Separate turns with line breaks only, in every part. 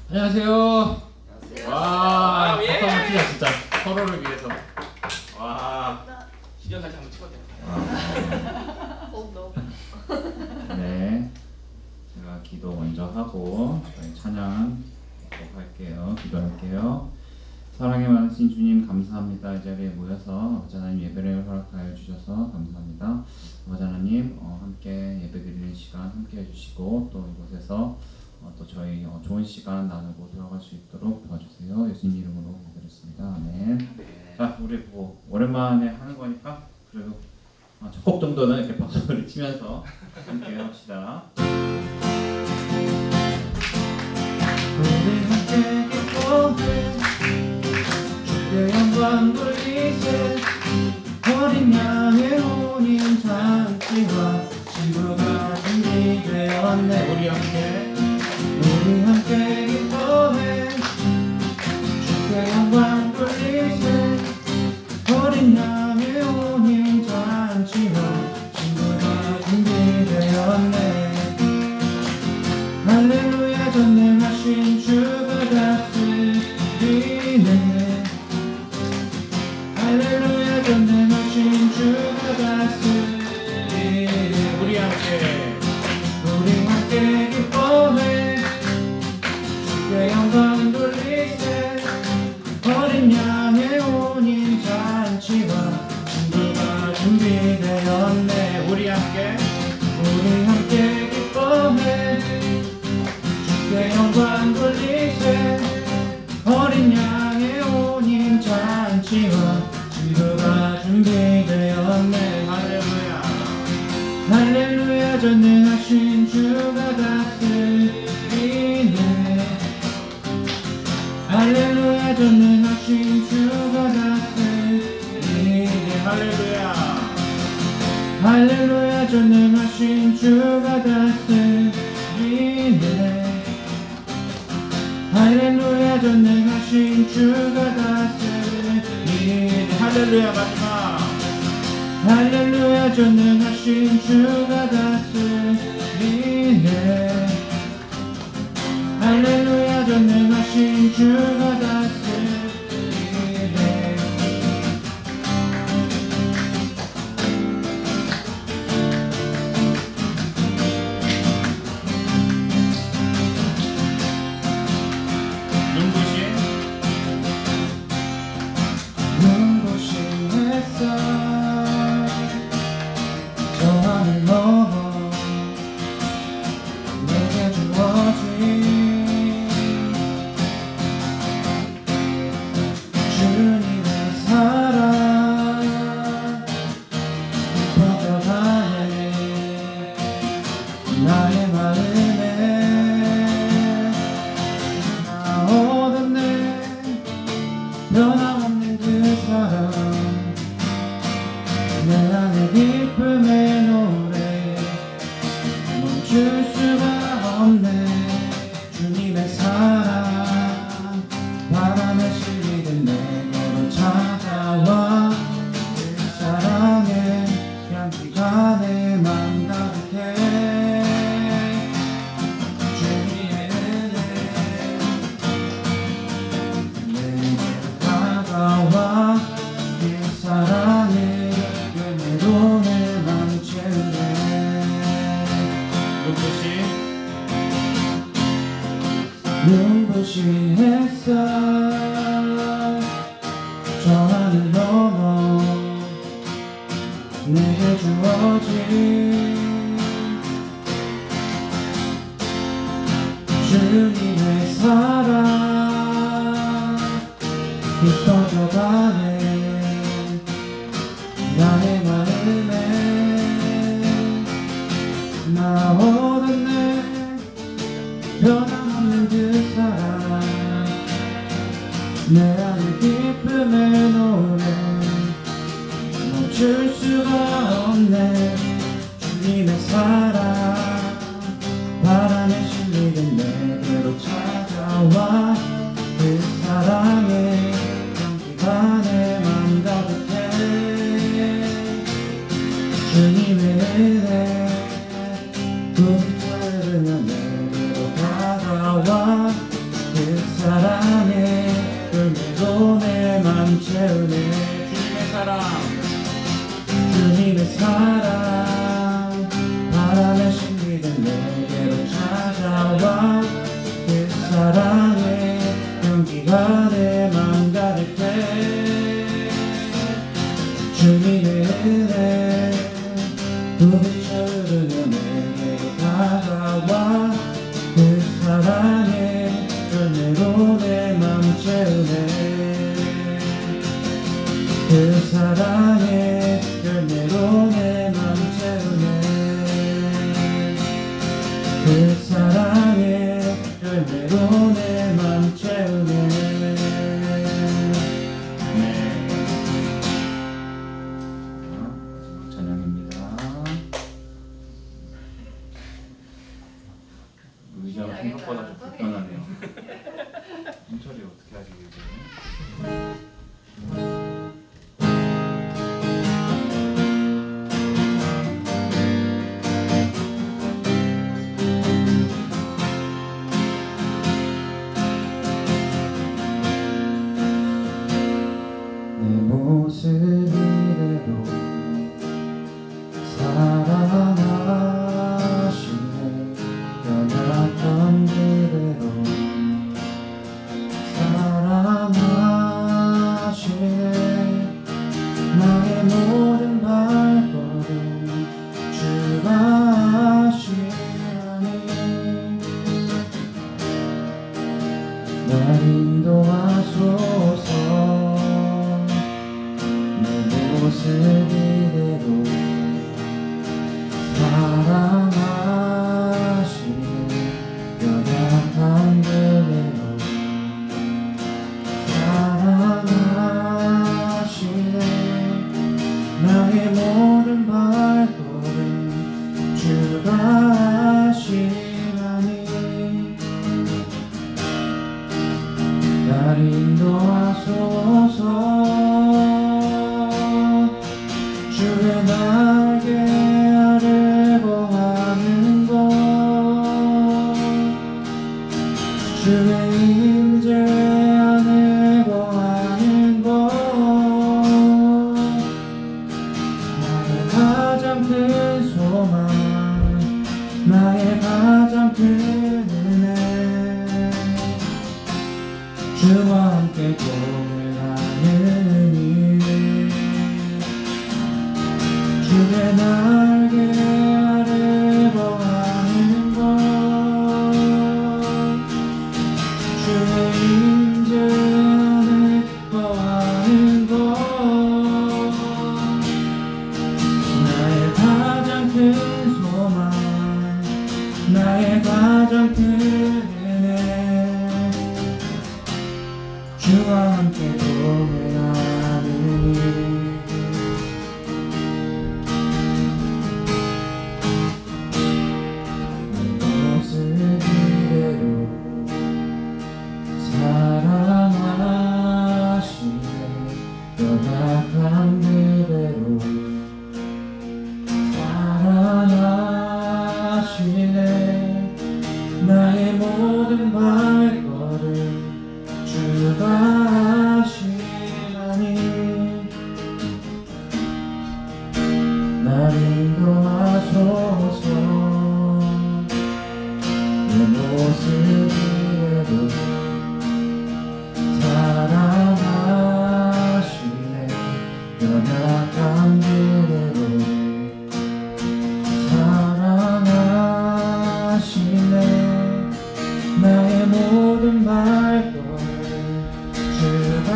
안녕하세요.
안녕하세요.
와,
예.
박수 한번 치자 진짜 서로를 위해서. 와.
시련까지 한번 찍어도 돼요.
너무
네. 제가 기도 먼저 하고 저희 찬양 꼭 할게요. 기도할게요. 사랑이 많으신 주님 감사합니다. 이 자리에 모여서 아버지 하나님 예배를 허락하여 주셔서 감사합니다. 아버지 하나님 함께 예배드리는 시간 함께 해주시고 또 이곳에서 또 저희 좋은 시간 나누고 돌아갈 수 있도록 도와주세요. 예수님 이름으로 기도드렸습니다. 아멘.
네.
자, 우리 뭐 오랜만에 하는 거니까 그래도 첫 곡 정도는 이렇게 박수를 치면서 함께 합시다. 우리 함께 기뻐해 주의 영광 돌리세 어린 양의 혼인 잔치와 신부가 준비되었네. 우리 함께 기뻐해 주의 영광 돌리세 어린 양의 혼인 잔치와 신부가 준비되었네. 할렐루야 전능하신 주가 다스리네. 할렐루야 전능하신 주가 다스리네. 우리 함께 기뻐해 주의 영광 돌리세 어린 양의 혼인 잔치와 신부가 준비되었네. 우리 함께 기뻐해 주의 영광 돌리세 어린 양의 혼인 잔치와 신부가 준비되었네. 할렐루야 할렐루야 전능하신 주가 다스리네. 할렐루야 전능하신 주가 다스리네. 할렐루야 전능하신 주가 다스리네. 할렐루야 전능하신 주가 다스리네. 할렐루야 마지막. 할렐루야 전능하신 주가 다스리네. 할렐루야 전능하신 주가 다스리네. 눈부신 햇살 저 하늘 넘어 내게 주어진 주님의 사랑 퍼져가네. 나의 마음에 나오던 내 변함없는 그 사랑 내 안에 기쁨의 노래 멈출 수가 없네. 주님의 사랑 바람에 실리듯 내게로 찾아와 그 사랑의 향기가 내 맘 가득해. 주님의 은혜 내게로 다가와 그 사랑의 은혜로 내 맘 채우네. 눈부신 햇살 저 하늘 넘어 내게 주어진 주님의 사랑 깊어져가네. 나의 마음에 나오던 내 변함없는 그 사랑 내 안에 기쁨의 노래 멈출 수가 없네. 주님의 사랑 바람에 실리듯 내게로 찾아와 그 사랑의 향기가 내 맘 가득해. 주님의 은혜 부탁을 내게로 다가와 그 은혜 주님의 사랑 주님의 사랑 바람에 신비된 내게로 찾아와 그 사랑의 연기가 내 맘 가득 해 주님의 은혜 부비쳐 흐르며 내게로 다가와 그 사랑의 열매로 내 맘 채우네 그 사랑의 열매로 내 맘 채우네 그 사랑의 열매로 내 맘 채우네 네. 마지막 찬양입니다. 의자가 생각보다 좀 불편하네요. 홍철이 어떻게 하시길래? 내 모습 이대로 사랑하시네 연약한 그대로 사랑하시네 나의 모든 발걸음 주가 하시나니 날 인도하소서 내 모습 이대로 사랑하시네 연약한 그대로 사랑하시네 나의 모든 발걸음 주가 하시나니 날 인도하소서 주의 날개 아래 거하는 것 주의 임재 안에 거하는 것 나의 가장 큰 소망 나의 가장 큰 은혜 주와 함께 동행하는 일 주의 날개 아래 거하는 것 주의 임재 안에 거하는 것 나의 가장 큰 소망 나의 가장 큰 은혜 주와 함께 동행하는 일 내 모습 이대로 사랑하시네 연약한 그대로 사랑하시네 나의 모든 발걸음 주가 하시나니 날 인도하소서 내 모습 이대로 사랑하시네 연약한 그대로 사랑하시네 나의 모든 발걸음 주가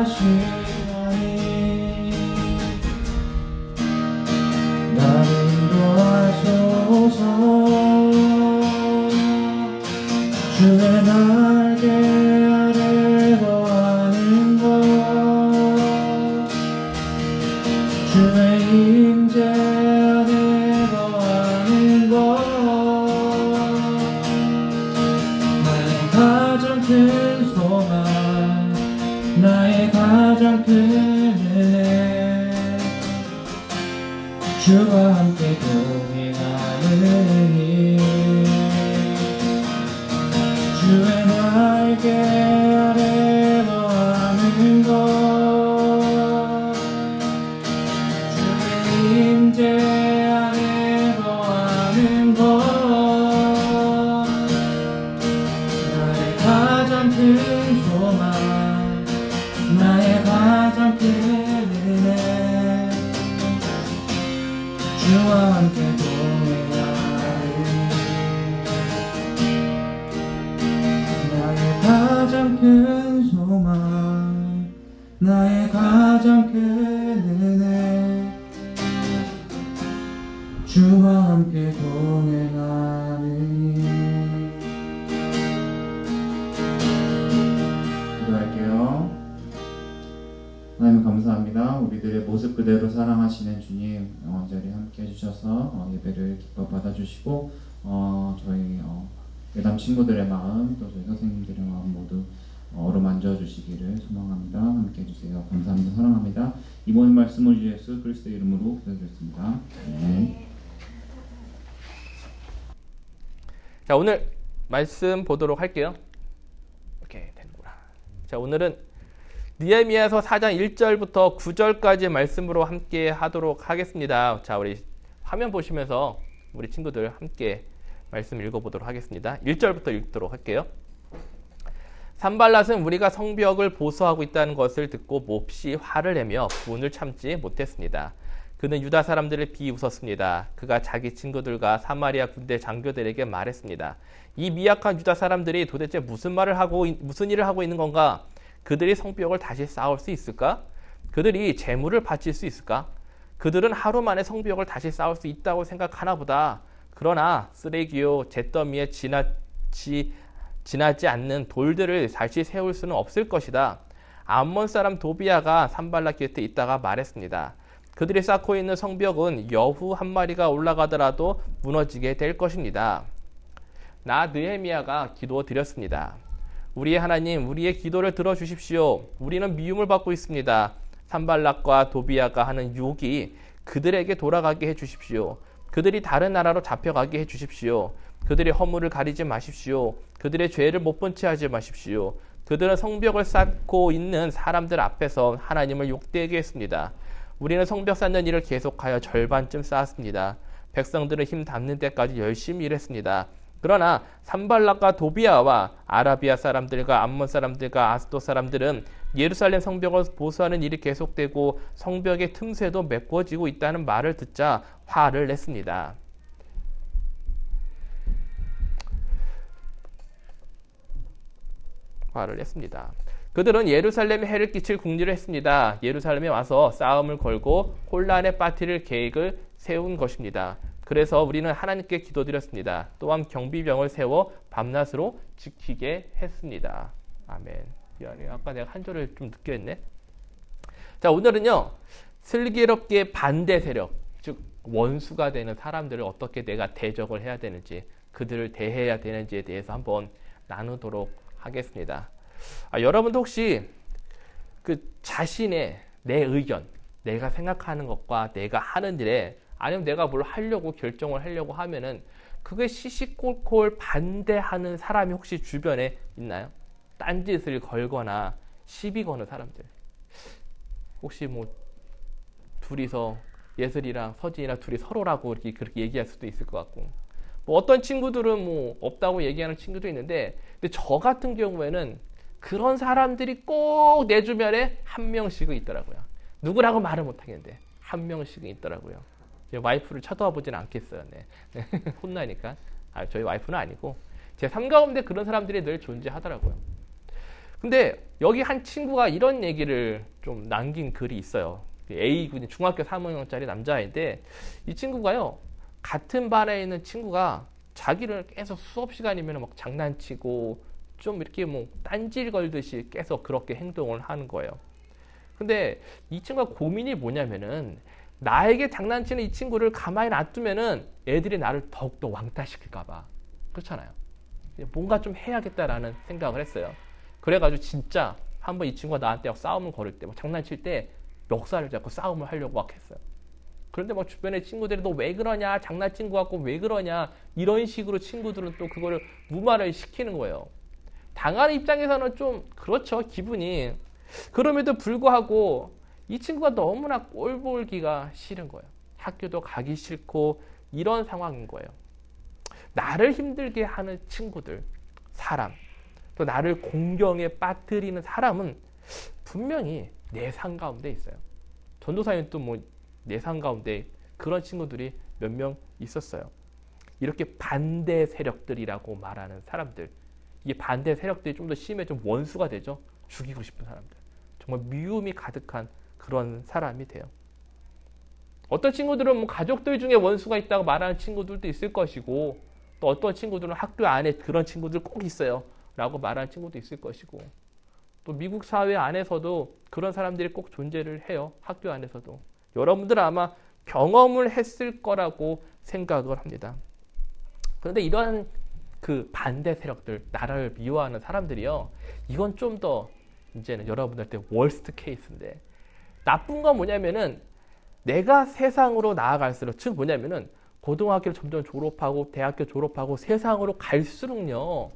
하시나니 날 인도하소서 주의 날개 아래 거하는 것 주의 임재 안에 거하는 것 나의 가장 큰 소망 나의 가장 큰 은혜 주와 함께 동행하는 일 주의 날개 아래 거하는 것 나의 가장 큰 은혜 주와 함께 동행하니. 기도할게요. 하나님 감사합니다. 우리들의 모습 그대로 사랑하시는 주님, 이 자리에 함께 해주셔서 예배를 기뻐 받아주시고 저희 예담 친구들의 마음, 또 저희 선생님들의 마음 모두 어루만져 주시기를 소망합니다. 함께 해주세요. 감사합니다. 사랑합니다. 이번 말씀을 주 예수 그리스도의 이름으로 기도드렸습니다. 네.
자, 오늘 말씀 보도록 할게요. 오케이, 되는구나. 자, 오늘은 느헤미야서 4장 1절부터 9절까지 말씀으로 함께 하도록 하겠습니다. 자, 우리 화면 보시면서 우리 친구들 함께 말씀 읽어보도록 하겠습니다. 1절부터 읽도록 할게요. 산발랏은 우리가 성벽을 보수하고 있다는 것을 듣고 몹시 화를 내며 분을 참지 못했습니다. 그는 유다 사람들을 비웃었습니다. 그가 자기 친구들과 사마리아 군대 장교들에게 말했습니다. 이 미약한 유다 사람들이 도대체 무슨 일을 하고 있는 건가? 그들이 성벽을 다시 쌓을 수 있을까? 그들이 재물을 바칠 수 있을까? 그들은 하루 만에 성벽을 다시 쌓을 수 있다고 생각하나 보다. 그러나 쓰레기요 잿더미에 지나지 않는 돌들을 다시 세울 수는 없을 것이다. 암몬 사람 도비야가 산발락 곁에 있다가 말했습니다. 그들이 쌓고 있는 성벽은 여후 한 마리가 올라가더라도 무너지게 될 것입니다. 나 느헤미야가 기도드렸습니다. 우리의 하나님, 우리의 기도를 들어주십시오. 우리는 미움을 받고 있습니다. 산발락과 도비야가 하는 욕이 그들에게 돌아가게 해주십시오. 그들이 다른 나라로 잡혀가게 해주십시오. 그들의 허물을 가리지 마십시오. 그들의 죄를 못 본 채 하지 마십시오. 그들은 성벽을 쌓고 있는 사람들 앞에서 하나님을 욕되게 했습니다. 우리는 성벽 쌓는 일을 계속하여 절반쯤 쌓았습니다. 백성들은 힘 닿는 데까지 열심히 일했습니다. 그러나 산발락과 도비야와 아라비아 사람들과 암몬 사람들과 아스도 사람들은 예루살렘 성벽을 보수하는 일이 계속되고 성벽의 틈새도 메꿔지고 있다는 말을 듣자 화를 냈습니다. 그들은 예루살렘에 해를 끼칠 궁리를 했습니다. 예루살렘에 와서 싸움을 걸고 혼란에 빠뜨릴 계획을 세운 것입니다. 그래서 우리는 하나님께 기도드렸습니다. 또한 경비병을 세워 밤낮으로 지키게 했습니다. 아멘. 미안해요. 아까 내가 한 절을 좀 늦게 했네. 자, 오늘은요. 슬기롭게 반대 세력, 즉 원수가 되는 사람들을 어떻게 내가 대적을 해야 되는지, 그들을 대해야 되는지에 대해서 한번 나누도록 하겠습니다. 여러분도 혹시 그 자신의 내 의견, 내가 생각하는 것과 내가 하는 일에 아니면 내가 뭘 하려고 결정을 하려고 하면은 그게 시시콜콜 반대하는 사람이 혹시 주변에 있나요? 딴짓을 걸거나 시비 거는 사람들. 혹시 뭐 둘이서 예슬이랑 서진이랑 둘이 서로라고 이렇게 그렇게 얘기할 수도 있을 것 같고, 뭐 어떤 친구들은 뭐 없다고 얘기하는 친구도 있는데, 근데 저 같은 경우에는 그런 사람들이 꼭 내 주변에 한 명씩은 있더라고요. 누구라고 말을 못 하겠는데 한 명씩은 있더라고요. 제 와이프를 쳐다봐 보지는 않겠어요. 네. 혼나니까. 저희 와이프는 아니고 제 삶 가운데 그런 사람들이 늘 존재하더라고요. 근데 여기 한 친구가 이런 얘기를 좀 남긴 글이 있어요. A군이 중학교 3학년짜리 남자인데, 이 친구가요, 같은 반에 있는 친구가 자기를 계속 수업 시간이면 막 장난치고 좀 이렇게 뭐 딴질 걸듯이 계속 그렇게 행동을 하는 거예요. 근데 이 친구가 고민이 뭐냐면은, 나에게 장난치는 이 친구를 가만히 놔두면은 애들이 나를 더욱더 왕따시킬까봐. 그렇잖아요. 뭔가 좀 해야겠다라는 생각을 했어요. 그래가지고 진짜 한번 이 친구가 나한테 싸움을 걸을 때, 막 장난칠 때 멱살을 잡고 싸움을 하려고 막 했어요. 그런데 막 주변에 친구들이 너 왜 그러냐, 장난친 거 갖고 왜 그러냐, 이런 식으로 친구들은 또 그거를 무마를 시키는 거예요. 당하는 입장에서는 좀 그렇죠, 기분이. 그럼에도 불구하고 이 친구가 너무나 꼴 보기가 싫은 거예요. 학교도 가기 싫고 이런 상황인 거예요. 나를 힘들게 하는 친구들, 사람, 또 나를 공경에 빠뜨리는 사람은 분명히 내 삶 가운데 있어요. 전도사님 또 뭐 내 삶 가운데 그런 친구들이 몇 명 있었어요. 이렇게 반대 세력들이라고 말하는 사람들, 이 반대 세력들이 좀 더 심해, 좀 원수가 되죠. 죽이고 싶은 사람들, 정말 미움이 가득한 그런 사람이 돼요. 어떤 친구들은 뭐 가족들 중에 원수가 있다고 말하는 친구들도 있을 것이고, 또 어떤 친구들은 학교 안에 그런 친구들 꼭 있어요 라고 말하는 친구도 있을 것이고, 또 미국 사회 안에서도 그런 사람들이 꼭 존재를 해요. 학교 안에서도. 여러분들은 아마 경험을 했을 거라고 생각을 합니다. 그런데 이러한 그 반대 세력들, 나라를 미워하는 사람들이요, 이건 좀 더 이제는 여러분들한테 월스트 케이스인데, 나쁜 건 뭐냐면은 내가 세상으로 나아갈수록, 즉 뭐냐면은 고등학교를 점점 졸업하고 대학교 졸업하고 세상으로 갈수록요,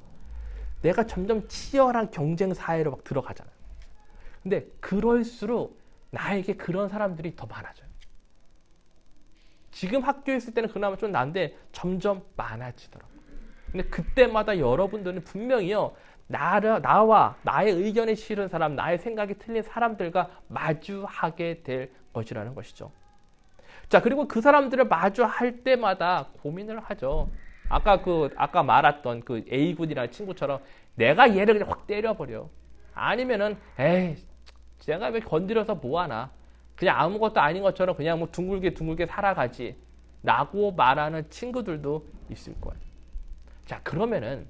내가 점점 치열한 경쟁 사회로 막 들어가잖아요. 근데 그럴수록 나에게 그런 사람들이 더 많아져요. 지금 학교에 있을 때는 그나마 좀 난데 점점 많아지더라고요. 근데 그때마다 여러분들은 분명히요, 나와 나의 의견이 싫은 사람, 나의 생각이 틀린 사람들과 마주하게 될 것이라는 것이죠. 자, 그리고 그 사람들을 마주할 때마다 고민을 하죠. 아까 말했던 그 A군이라는 친구처럼 내가 얘를 그냥 확 때려버려. 아니면은, 에이, 제가 왜 건드려서 뭐하나. 그냥 아무것도 아닌 것처럼 그냥 뭐 둥글게 살아가지. 라고 말하는 친구들도 있을 거예요. 자, 그러면은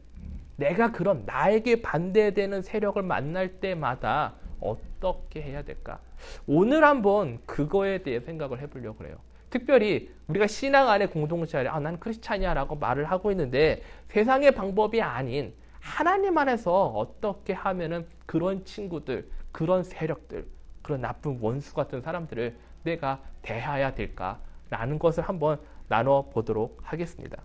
내가 그런 나에게 반대되는 세력을 만날 때마다 어떻게 해야 될까? 오늘 한번 그거에 대해 생각을 해보려고 그래요. 특별히 우리가 신앙 안에 공동체 안에 난 크리스찬이야 라고 말을 하고 있는데, 세상의 방법이 아닌 하나님 안에서 어떻게 하면은 그런 친구들, 그런 세력들, 그런 나쁜 원수 같은 사람들을 내가 대해야 될까라는 것을 한번 나눠보도록 하겠습니다.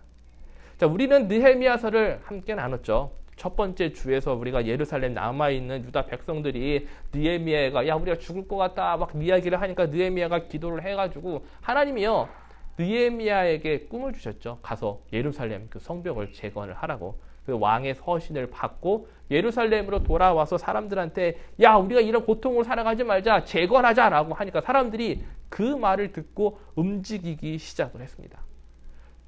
자, 우리는 느헤미야서를 함께 나눴죠. 첫 번째 주에서 우리가 예루살렘 남아있는 유다 백성들이 느헤미야가 우리가 죽을 것 같다 막 이야기를 하니까 느헤미야가 기도를 해가지고 하나님이요, 느헤미야에게 꿈을 주셨죠. 가서 예루살렘 그 성벽을 재건을 하라고. 그 왕의 서신을 받고 예루살렘으로 돌아와서 사람들한테 우리가 이런 고통을 살아가지 말자, 재건하자라고 하니까 사람들이 그 말을 듣고 움직이기 시작을 했습니다.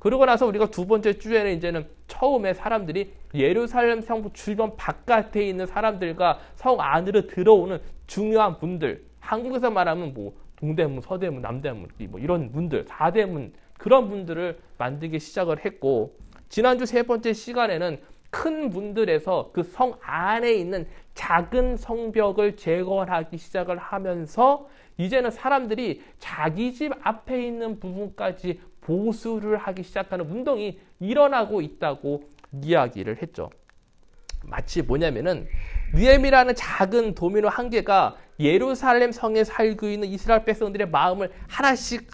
그러고 나서 우리가 두 번째 주에는 이제는 처음에 사람들이 예루살렘 성 주변 바깥에 있는 사람들과 성 안으로 들어오는 중요한 분들, 한국에서 말하면 뭐 동대문, 서대문, 남대문 뭐 이런 분들, 4대문 그런 분들을 만들기 시작을 했고, 지난주 세 번째 시간에는 큰 분들에서 그 성 안에 있는 작은 성벽을 재건하기 시작을 하면서 이제는 사람들이 자기 집 앞에 있는 부분까지 보수를 하기 시작하는 운동이 일어나고 있다고 이야기를 했죠. 마치 뭐냐면은 느헤미야라는 작은 도미노 한 개가 예루살렘 성에 살고 있는 이스라엘 백성들의 마음을 하나씩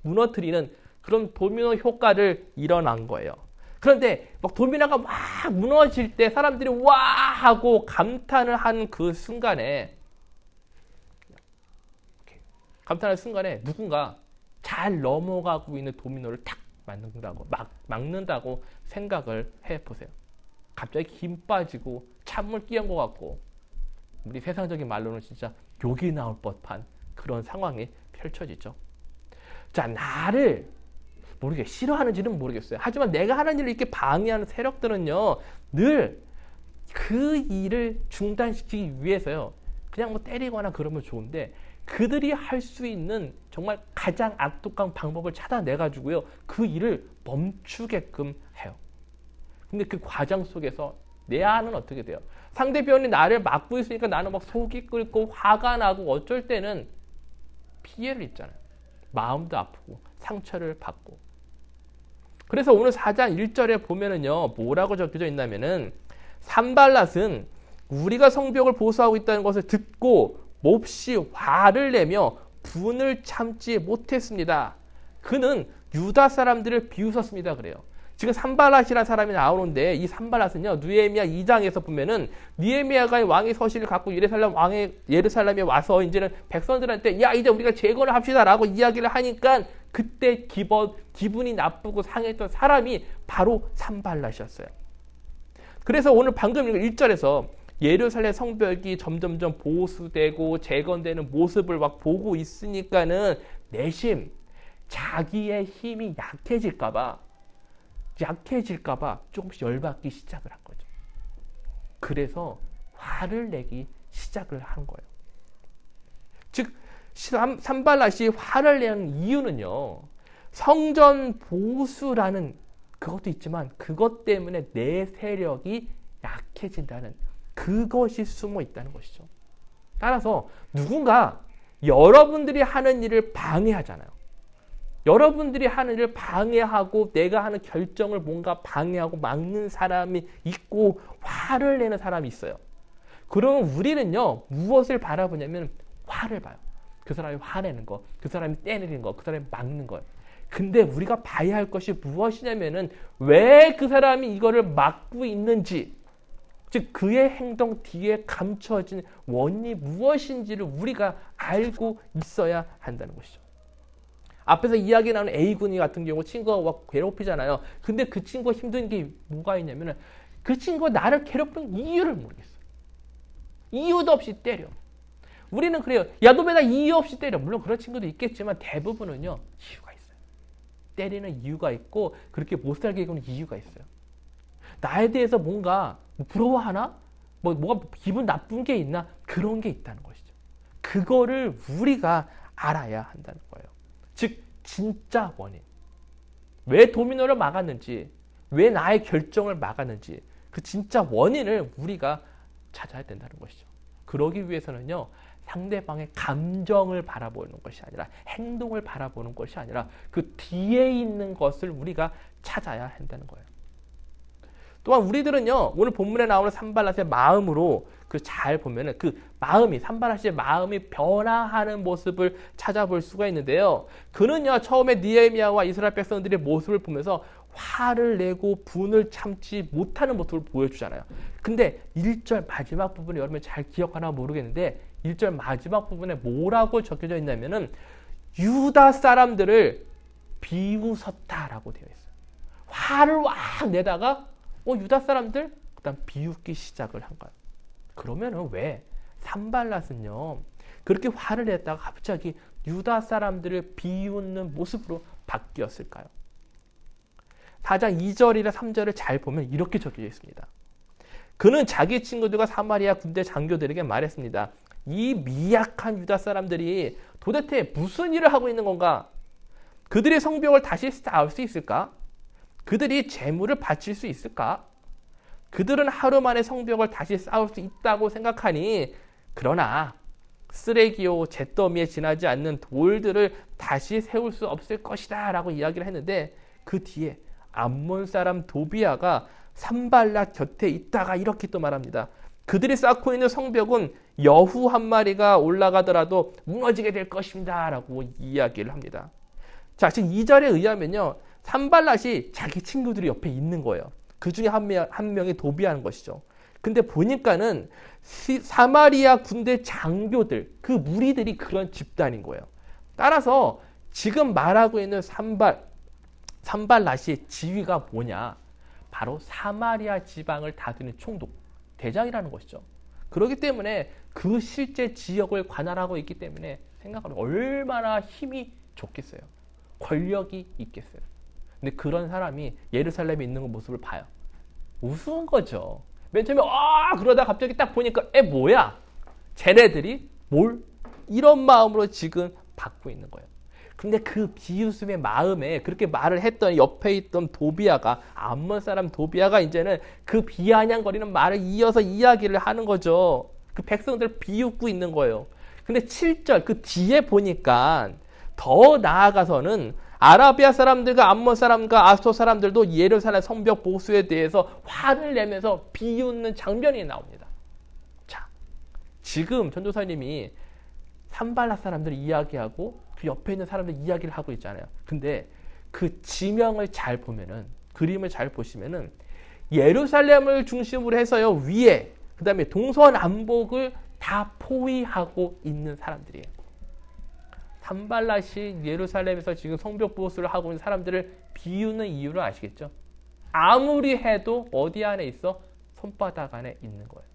무너뜨리는 그런 도미노 효과를 일어난 거예요. 그런데 막 도미노가 막 무너질 때 사람들이 와 하고 감탄을 하는 그 순간에 누군가 잘 넘어가고 있는 도미노를 탁 막는다고 생각을 해보세요. 갑자기 힘 빠지고 찬물 끼얹은 것 같고, 우리 세상적인 말로는 진짜 욕이 나올 법한 그런 상황이 펼쳐지죠. 자, 나를 싫어하는지는 모르겠어요. 하지만 내가 하는 일을 이렇게 방해하는 세력들은요, 늘 그 일을 중단시키기 위해서요, 그냥 뭐 때리거나 그러면 좋은데, 그들이 할 수 있는 정말 가장 악독한 방법을 찾아내가지고요, 그 일을 멈추게끔 해요. 근데 그 과정 속에서 내 안은 어떻게 돼요? 상대편이 나를 막고 있으니까 나는 막 속이 끓고 화가 나고 어쩔 때는 피해를 입잖아요. 마음도 아프고 상처를 받고. 그래서 오늘 4장 1절에 보면은요, 뭐라고 적혀져 있냐면은, 산발랏은 우리가 성벽을 보수하고 있다는 것을 듣고 몹시 화를 내며 분을 참지 못했습니다. 그는 유다 사람들을 비웃었습니다. 그래요. 지금 산발랏이라는 사람이 나오는데, 이 산발랏은요, 느헤미야 2장에서 보면은 느헤미야가 왕의 서신을 갖고 예루살렘에 와서 이제는 백성들한테 이제 우리가 재건을 합시다라고 이야기를 하니까 그때 기분이 나쁘고 상했던 사람이 바로 산발랏이었어요. 그래서 오늘 방금 1절에서 예루살렘 성벽이 점점점 보수되고 재건되는 모습을 막 보고 있으니까는 내심 자기의 힘이 약해질까봐 조금씩 열받기 시작을 한 거죠. 그래서 화를 내기 시작을 한 거예요. 산발랏이 화를 내는 이유는요. 성전 보수라는 그것도 있지만 그것 때문에 내 세력이 약해진다는 그것이 숨어 있다는 것이죠. 따라서 누군가 여러분들이 하는 일을 방해하잖아요. 여러분들이 하는 일을 방해하고 내가 하는 결정을 뭔가 방해하고 막는 사람이 있고 화를 내는 사람이 있어요. 그러면 우리는요, 무엇을 바라보냐면 화를 봐요. 그 사람이 화내는 거, 그 사람이 떼내리는 거, 그 사람이 막는 거예요. 근데 우리가 봐야 할 것이 무엇이냐면은 왜 그 사람이 이거를 막고 있는지, 즉 그의 행동 뒤에 감춰진 원인이 무엇인지를 우리가 알고 있어야 한다는 것이죠. 앞에서 이야기 나눈 A군이 같은 경우 친구가 괴롭히잖아요. 근데 그 친구가 힘든 게 뭐가 있냐면은 그 친구가 나를 괴롭힌 이유를 모르겠어요. 이유도 없이 때려. 우리는 그래요. 야, 너 맨날 이유 없이 때려. 물론 그런 친구도 있겠지만 대부분은요, 이유가 있어요. 때리는 이유가 있고 그렇게 못 살게 하는 이유가 있어요. 나에 대해서 뭔가 부러워하나? 뭐가 기분 나쁜 게 있나? 그런 게 있다는 것이죠. 그거를 우리가 알아야 한다는 거예요. 즉 진짜 원인. 왜 도미노를 막았는지, 왜 나의 결정을 막았는지 그 진짜 원인을 우리가 찾아야 된다는 것이죠. 그러기 위해서는요, 상대방의 감정을 바라보는 것이 아니라 행동을 바라보는 것이 아니라 그 뒤에 있는 것을 우리가 찾아야 한다는 거예요. 또한 우리들은요, 오늘 본문에 나오는 산발랏의 마음으로 그 잘 보면은 그 마음이, 산발랏의 마음이 변화하는 모습을 찾아볼 수가 있는데요. 그는요, 처음에 느헤미야와 이스라엘 백성들의 모습을 보면서 화를 내고 분을 참지 못하는 모습을 보여주잖아요. 근데 1절 마지막 부분을 여러분 잘 기억하나 모르겠는데 1절 마지막 부분에 뭐라고 적혀져 있냐면은 유다 사람들을 비웃었다라고 되어 있어요. 화를 확 내다가 유다 사람들? 그다음 비웃기 시작을 한 거예요. 그러면은 왜 산발랏은요 그렇게 화를 냈다가 갑자기 유다 사람들을 비웃는 모습으로 바뀌었을까요? 4장 2절이나 3절을 잘 보면 이렇게 적혀져 있습니다. 그는 자기 친구들과 사마리아 군대 장교들에게 말했습니다. 이 미약한 유다 사람들이 도대체 무슨 일을 하고 있는 건가? 그들의 성벽을 다시 쌓을 수 있을까? 그들이 재물을 바칠 수 있을까? 그들은 하루 만에 성벽을 다시 쌓을 수 있다고 생각하니 그러나 쓰레기요 잿더미에 지나지 않는 돌들을 다시 세울 수 없을 것이다 라고 이야기를 했는데 그 뒤에 암몬 사람 도비아가 산발랏 곁에 있다가 이렇게 또 말합니다. 그들이 쌓고 있는 성벽은 여후 한 마리가 올라가더라도 무너지게 될 것입니다 라고 이야기를 합니다. 자, 지금 2절에 의하면요, 산발랏이 자기 친구들이 옆에 있는 거예요. 그 중에 한 명이 도비아는 것이죠. 근데 보니까는 사마리아 군대 장교들, 그 무리들이 그런 집단인 거예요. 따라서 지금 말하고 있는 산발랏의 지위가 뭐냐? 바로 사마리아 지방을 다스리는 총독, 대장이라는 것이죠. 그렇기 때문에 그 실제 지역을 관할하고 있기 때문에 생각하면 얼마나 힘이 좋겠어요. 권력이 있겠어요. 근데 그런 사람이 예루살렘에 있는 모습을 봐요. 우스운 거죠. 맨 처음에 그러다 갑자기 딱 보니까 뭐야? 쟤네들이 뭘? 이런 마음으로 지금 받고 있는 거예요. 근데 그 비웃음의 마음에 그렇게 말을 했던 옆에 있던 도비아가, 암몬 사람 도비아가 이제는 그 비아냥거리는 말을 이어서 이야기를 하는 거죠. 그 백성들을 비웃고 있는 거예요. 근데 7절 그 뒤에 보니까 더 나아가서는 아라비아 사람들과 암몬 사람과 아수토 사람들도 예루살렘 성벽 보수에 대해서 화를 내면서 비웃는 장면이 나옵니다. 자, 지금 전도사님이 산발랏 사람들 이야기하고 그 옆에 있는 사람들 이야기를 하고 있잖아요. 근데 그 지명을 잘 보면은, 그림을 잘 보시면은 예루살렘을 중심으로 해서요, 위에, 그 다음에 동서남북을 다 포위하고 있는 사람들이에요. 산발랏이 예루살렘에서 지금 성벽 보수를 하고 있는 사람들을 비우는 이유를 아시겠죠? 아무리 해도 어디 안에 있어? 손바닥 안에 있는 거예요.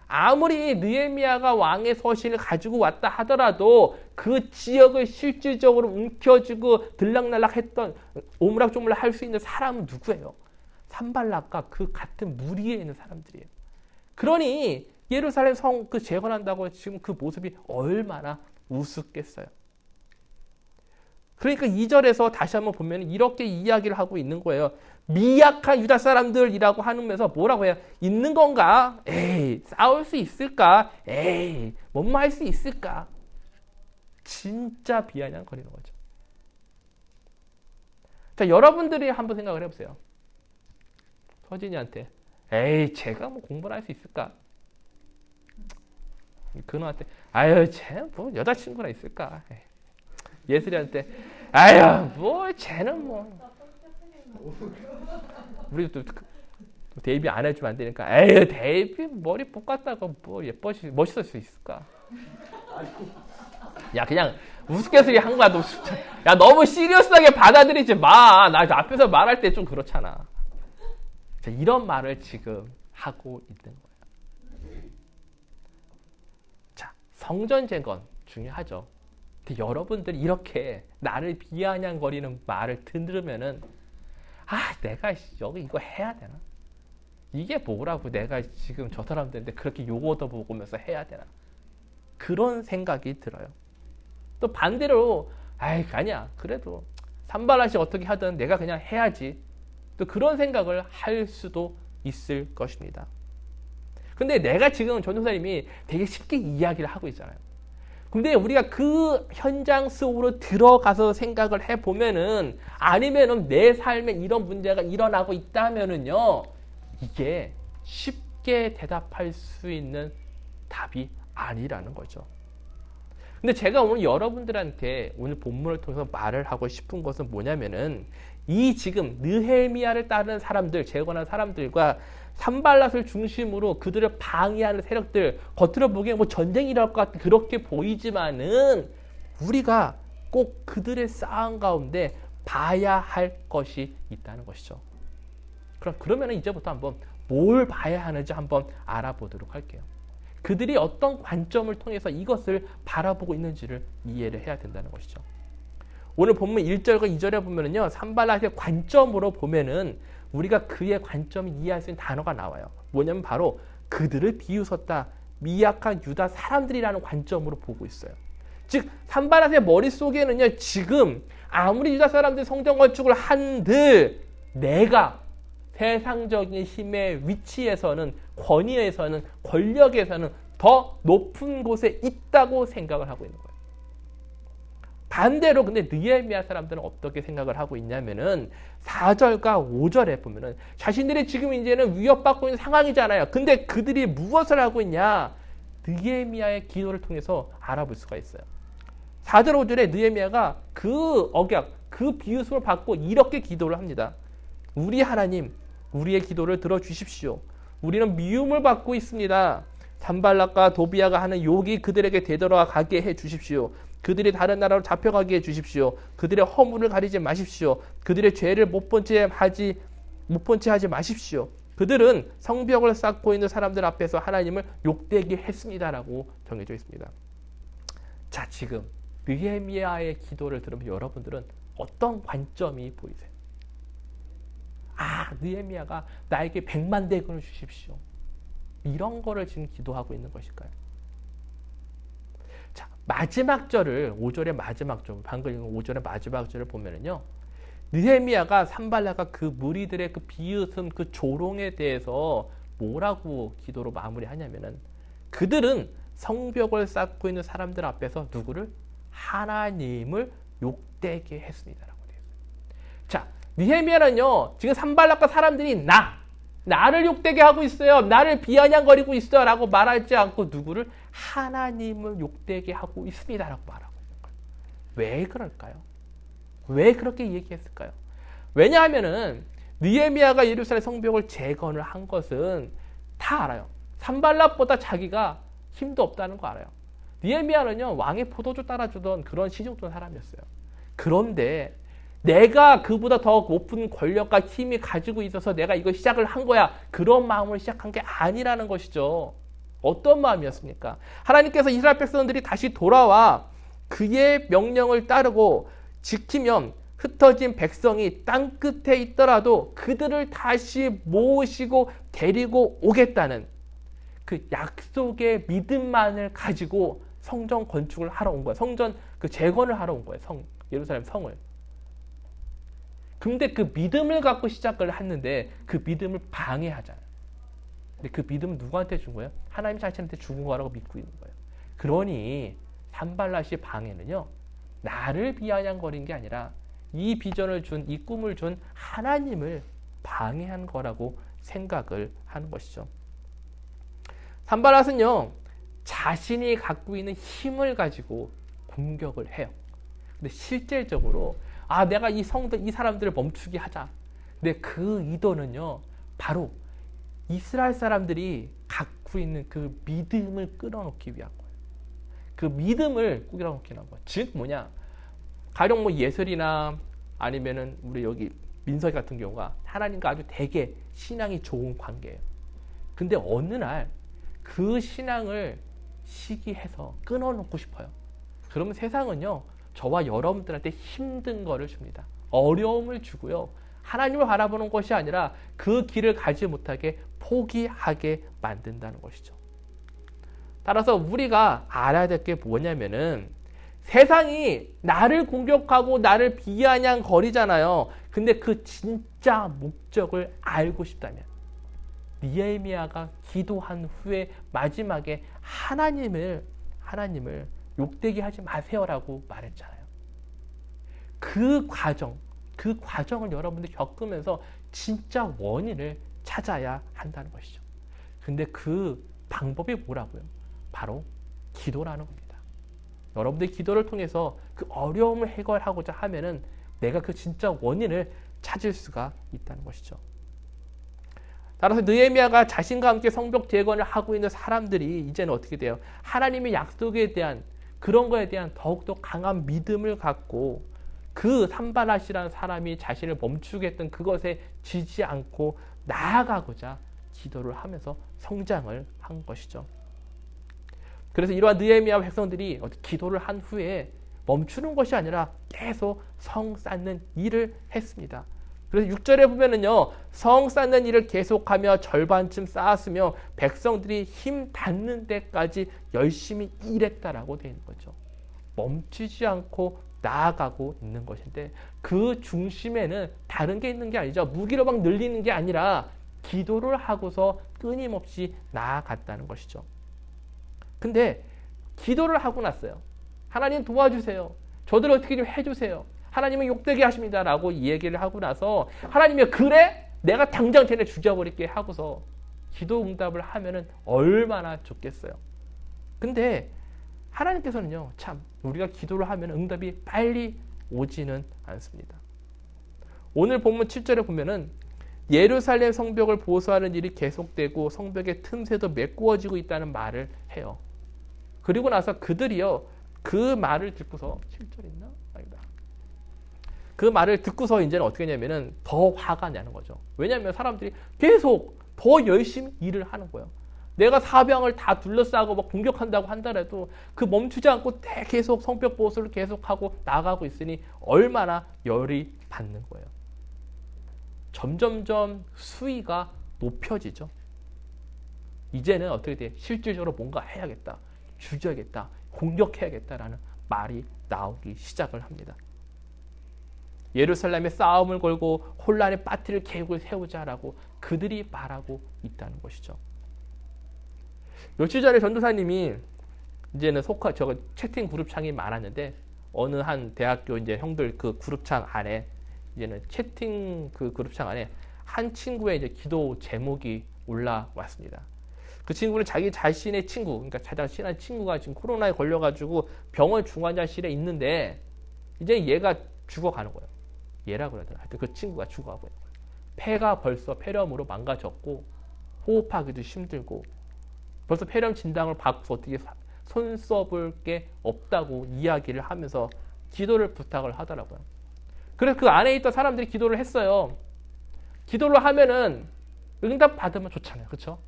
아무리 느헤미야가 왕의 서신을 가지고 왔다 하더라도 그 지역을 실질적으로 움켜쥐고 들락날락했던 오므락조므락 할 수 있는 사람은 누구예요? 산발랏과 그 같은 무리에 있는 사람들이에요. 그러니 예루살렘 성 그 재건한다고 지금 그 모습이 얼마나 우습겠어요. 그러니까 2절에서 다시 한번 보면 이렇게 이야기를 하고 있는 거예요. 미약한 유다 사람들이라고 하면서 뭐라고 해요? 있는 건가? 에이, 싸울 수 있을까? 에이, 뭔 말 할 수 있을까? 진짜 비아냥거리는 거죠. 자, 여러분들이 한번 생각을 해보세요. 서진이한테 에이, 제가 뭐 공부를 할 수 있을까? 근호한테 아유, 쟤 뭐 여자친구나 있을까? 에이. 예슬이한테 아유, 뭐 쟤는 뭐 우리 또 데이비 안 해주면 안 되니까 에이, 데이비 머리 볶았다가 뭐 멋있을 수 있을까? 야, 그냥 우스갯소리 한 거야. 야, 너무 시리어스하게 받아들이지 마. 나 앞에서 말할 때 좀 그렇잖아. 자, 이런 말을 지금 하고 있는 거예요. 자, 성전 재건 중요하죠. 근데 여러분들이 이렇게 나를 비아냥거리는 말을 들으면은 내가 여기 이거 해야 되나? 이게 뭐라고 내가 지금 저 사람들한테 그렇게 욕 얻어보면서 해야 되나? 그런 생각이 들어요. 또 반대로 아니야. 그래도 산발라시 어떻게 하든 내가 그냥 해야지. 또 그런 생각을 할 수도 있을 것입니다. 근데 내가 지금 전도사님이 되게 쉽게 이야기를 하고 있잖아요. 근데 우리가 그 현장 속으로 들어가서 생각을 해보면은 아니면은 내 삶에 이런 문제가 일어나고 있다면은요, 이게 쉽게 대답할 수 있는 답이 아니라는 거죠. 근데 제가 오늘 여러분들한테 오늘 본문을 통해서 말을 하고 싶은 것은 뭐냐면은 이 지금 느헤미야를 따르는 사람들, 재건한 사람들과 산발랏을 중심으로 그들을 방해하는 세력들, 겉으로 보기엔 뭐 전쟁이 일어날 것 같은 그렇게 보이지만은 우리가 꼭 그들의 싸움 가운데 봐야 할 것이 있다는 것이죠. 그러면 이제부터 한번 뭘 봐야 하는지 한번 알아보도록 할게요. 그들이 어떤 관점을 통해서 이것을 바라보고 있는지를 이해를 해야 된다는 것이죠. 오늘 본문 1절과 2절에 보면은요, 산발랏의 관점으로 보면은 우리가 그의 관점을 이해할 수 있는 단어가 나와요. 뭐냐면 바로 그들을 비웃었다. 미약한 유다 사람들이라는 관점으로 보고 있어요. 즉 산발랏의 머릿속에는요, 지금 아무리 유다 사람들이 성전 건축을 한들 내가 세상적인 힘의 위치에서는, 권위에서는, 권력에서는 더 높은 곳에 있다고 생각을 하고 있는 거예요. 반대로 근데 느헤미야 사람들은 어떻게 생각을 하고 있냐면은 4절과 5절에 보면은 자신들이 지금 이제는 위협받고 있는 상황이잖아요. 근데 그들이 무엇을 하고 있냐? 느헤미야의 기도를 통해서 알아볼 수가 있어요. 4절 5절에 느헤미야가 그 억약, 그 비웃음을 받고 이렇게 기도를 합니다. 우리 하나님, 우리의 기도를 들어주십시오. 우리는 미움을 받고 있습니다. 산발랏과 도비야가 하는 욕이 그들에게 되돌아가게 해주십시오. 그들이 다른 나라로 잡혀가게 해주십시오. 그들의 허물을 가리지 마십시오. 그들의 죄를 못 본 채 하지 마십시오. 그들은 성벽을 쌓고 있는 사람들 앞에서 하나님을 욕되게 했습니다라고 정해져 있습니다. 자, 지금 느헤미야의 기도를 들으면 여러분들은 어떤 관점이 보이세요? 느헤미야가 나에게 100만 대군을 주십시오. 이런 거를 지금 기도하고 있는 것일까요? 자, 마지막 절을 5절의 마지막 절, 방금 읽은 5절의 마지막 절을 보면은요, 느헤미야가 산발랏과 그 무리들의 그 비웃음, 그 조롱에 대해서 뭐라고 기도로 마무리하냐면은 그들은 성벽을 쌓고 있는 사람들 앞에서 누구를? 하나님을 욕되게 했습니다라고 되어 있어요. 자, 느헤미야는요, 지금 산발랏과 사람들이 나를 욕되게 하고 있어요. 나를 비아냥거리고 있어요. 라고 말하지 않고 누구를? 하나님을 욕되게 하고 있습니다. 라고 말하고 있는 거예요. 왜 그럴까요? 왜 그렇게 얘기했을까요? 왜냐하면은 느헤미야가 예루살렘 성벽을 재건을 한 것은 다 알아요. 산발랏보다 자기가 힘도 없다는 거 알아요. 느헤미야는요, 왕의 포도주 따라주던 그런 시중던 사람이었어요. 그런데 내가 그보다 더 높은 권력과 힘이 가지고 있어서 내가 이거 시작을 한 거야. 그런 마음으로 시작한 게 아니라는 것이죠. 어떤 마음이었습니까? 하나님께서 이스라엘 백성들이 다시 돌아와 그의 명령을 따르고 지키면 흩어진 백성이 땅 끝에 있더라도 그들을 다시 모으시고 데리고 오겠다는 그 약속의 믿음만을 가지고 성전 건축을 하러 온 거예요. 성전 그 재건을 하러 온 거예요. 예루살렘 성을. 근데 그 믿음을 갖고 시작을 했는데 그 믿음을 방해하잖아요. 근데 그 믿음은 누구한테 준 거예요? 하나님 자신한테 준 거라고 믿고 있는 거예요. 그러니 산발랏의 방해는요, 나를 비아냥거린 게 아니라 이 비전을 준, 이 꿈을 준 하나님을 방해한 거라고 생각을 하는 것이죠. 산발랏은요, 자신이 갖고 있는 힘을 가지고 공격을 해요. 근데 실질적으로 내가 이 사람들을 멈추게 하자. 근데 그 의도는요, 바로 이스라엘 사람들이 갖고 있는 그 믿음을 끌어놓기 위한 거예요. 그 믿음을 끌어놓기 위한 거예요. 즉 뭐냐? 가령 뭐 예설이나 아니면은 우리 여기 민석이 같은 경우가 하나님과 아주 되게 신앙이 좋은 관계예요. 근데 어느 날 그 신앙을 시기해서 끊어놓고 싶어요. 그러면 세상은요, 저와 여러분들한테 힘든 거를 줍니다. 어려움을 주고요. 하나님을 바라보는 것이 아니라 그 길을 가지 못하게 포기하게 만든다는 것이죠. 따라서 우리가 알아야 될 게 뭐냐면은 세상이 나를 공격하고 나를 비아냥거리잖아요. 근데 그 진짜 목적을 알고 싶다면 느헤미야가 기도한 후에 마지막에 하나님을 욕되게 하지 마세요라고 말했잖아요. 그 과정을 여러분들이 겪으면서 진짜 원인을 찾아야 한다는 것이죠. 근데 그 방법이 뭐라고요? 바로 기도라는 겁니다. 여러분들이 기도를 통해서 그 어려움을 해결하고자 하면은 내가 그 진짜 원인을 찾을 수가 있다는 것이죠. 따라서 느헤미야가 자신과 함께 성벽 재건을 하고 있는 사람들이 이제는 어떻게 돼요? 하나님의 약속에 대한 그런 거에 대한 더욱더 강한 믿음을 갖고 그 산발랏이라는 사람이 자신을 멈추게 했던 그것에 지지 않고 나아가고자 기도를 하면서 성장을 한 것이죠. 그래서 이러한 느헤미야 백성들이 기도를 한 후에 멈추는 것이 아니라 계속 성 쌓는 일을 했습니다. 그래서 6절에 보면은요, 성 쌓는 일을 계속하며 절반쯤 쌓았으며 백성들이 힘 닿는 데까지 열심히 일했다라고 되어 있는 거죠. 멈추지 않고 나아가고 있는 것인데 그 중심에는 다른 게 있는 게 아니죠. 무기로 막 늘리는 게 아니라 기도를 하고서 끊임없이 나아갔다는 것이죠. 근데 기도를 하고 났어요. 하나님 도와주세요. 저들 어떻게 좀 해주세요. 하나님은 욕되게 하십니다. 라고 얘기를 하고 나서 하나님이 그래? 내가 당장 쟤네 죽여버릴게 하고서 기도 응답을 하면은 얼마나 좋겠어요. 근데 하나님께서는요, 참 우리가 기도를 하면 응답이 빨리 오지는 않습니다. 오늘 본문 7절에 보면은 예루살렘 성벽을 보수하는 일이 계속되고 성벽의 틈새도 메꾸어지고 있다는 말을 해요. 그리고 나서 그들이요, 그 말을 듣고서 7절 있나? 아니다. 그 말을 듣고서 이제는 어떻게 하냐면은 더 화가 나는 거죠. 왜냐하면 사람들이 계속 더 열심히 일을 하는 거예요. 내가 사방을 다 둘러싸고 막 공격한다고 한다라도 그 멈추지 않고 계속 성벽 보수를 계속하고 나가고 있으니 얼마나 열이 받는 거예요. 점점점 수위가 높여지죠. 이제는 어떻게 돼? 실질적으로 뭔가 해야겠다, 죽여야겠다, 공격해야겠다라는 말이 나오기 시작을 합니다. 예루살렘에 싸움을 걸고 혼란의 파티를 계획을 세우자라고 그들이 말하고 있다는 것이죠. 며칠 전에 전도사님이 이제는 저거 채팅 그룹창이 많았는데 어느 한 대학교 이제 형들 그 그룹창 안에 이제는 채팅 그 그룹창 안에 한 친구의 이제 기도 제목이 올라왔습니다. 그 친구는 자기 자신의 친구, 그러니까 가장 친한 친구가 지금 코로나에 걸려가지고 병원 중환자실에 있는데 이제 얘가 죽어가는 거예요. 얘라고 그러더라. 하여튼 그 친구가 죽어가고 있는 거예요. 폐가 벌써 폐렴으로 망가졌고 호흡하기도 힘들고 벌써 폐렴 진단을 받고 어떻게 손 써볼 게 없다고 이야기를 하면서 기도를 부탁을 하더라고요. 그래서 그 안에 있던 사람들이 기도를 했어요. 기도를 하면은 응답 받으면 좋잖아요. 그렇죠?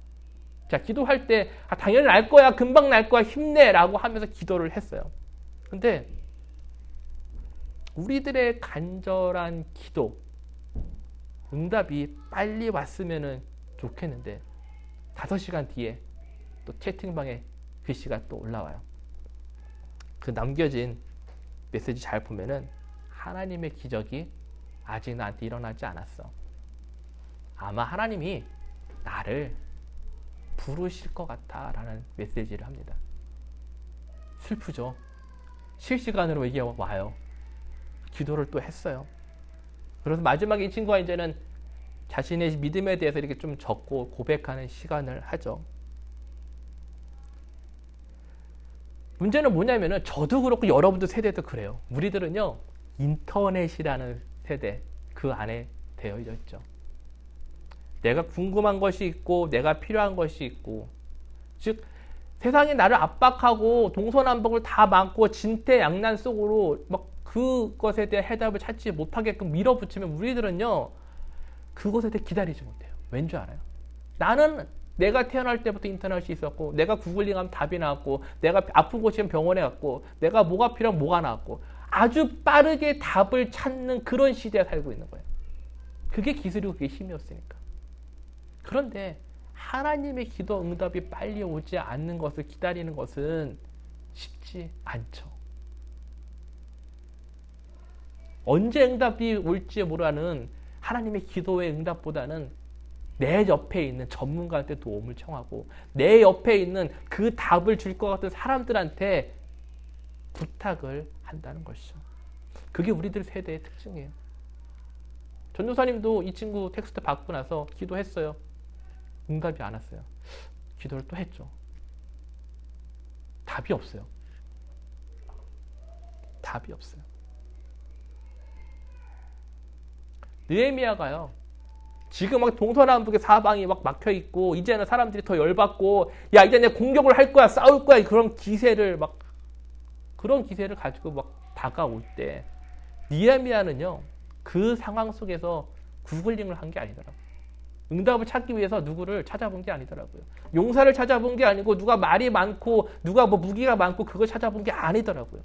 자, 기도할 때 당연히 날 거야, 금방 날 거야, 힘내라고 하면서 기도를 했어요. 근데 우리들의 간절한 기도 응답이 빨리 왔으면 좋겠는데 5시간 뒤에 또 채팅방에 글씨가 또 올라와요. 그 남겨진 메시지 잘 보면은 하나님의 기적이 아직 나한테 일어나지 않았어. 아마 하나님이 나를 부르실 것 같아 라는 메시지를 합니다. 슬프죠. 실시간으로 이게 와요. 기도를 또 했어요. 그래서 마지막에 이 친구가 이제는 자신의 믿음에 대해서 이렇게 좀 적고 고백하는 시간을 하죠. 문제는 뭐냐면은 저도 그렇고 여러분들 세대도 그래요. 우리들은요 인터넷이라는 세대 그 안에 되어 있죠. 내가 궁금한 것이 있고 내가 필요한 것이 있고, 즉 세상이 나를 압박하고 동서남북을 다 막고 진퇴양난 속으로 막 그것에 대한 해답을 찾지 못하게끔 밀어붙이면 우리들은요 그것에 대해 기다리지 못해요. 왠지 알아요? 나는 내가 태어날 때부터 인터넷이 있었고, 내가 구글링하면 답이 나왔고, 내가 아픈 곳이면 병원에 갔고, 내가 뭐가 필요하면 뭐가 나왔고, 아주 빠르게 답을 찾는 그런 시대에 살고 있는 거예요. 그게 기술이고 그게 힘이었으니까. 그런데 하나님의 기도 응답이 빨리 오지 않는 것을 기다리는 것은 쉽지 않죠. 언제 응답이 올지 모르는 하나님의 기도의 응답보다는 내 옆에 있는 전문가한테 도움을 청하고 내 옆에 있는 그 답을 줄 것 같은 사람들한테 부탁을 한다는 것이죠. 그게 우리들 세대의 특징이에요. 전도사님도 이 친구 텍스트 받고 나서 기도했어요. 응답이 안 왔어요. 기도를 또 했죠. 답이 없어요. 답이 없어요. 느헤미야가요. 지금 막 동서남북의 사방이 막 막혀 있고 이제는 사람들이 더 열받고 야 이제 내가 공격을 할 거야 싸울 거야 그런 기세를 가지고 막 다가올 때 느헤미야는요 그 상황 속에서 구글링을 한 게 아니더라고요. 응답을 찾기 위해서 누구를 찾아본 게 아니더라고요. 용사를 찾아본 게 아니고 누가 말이 많고 누가 뭐 무기가 많고 그걸 찾아본 게 아니더라고요.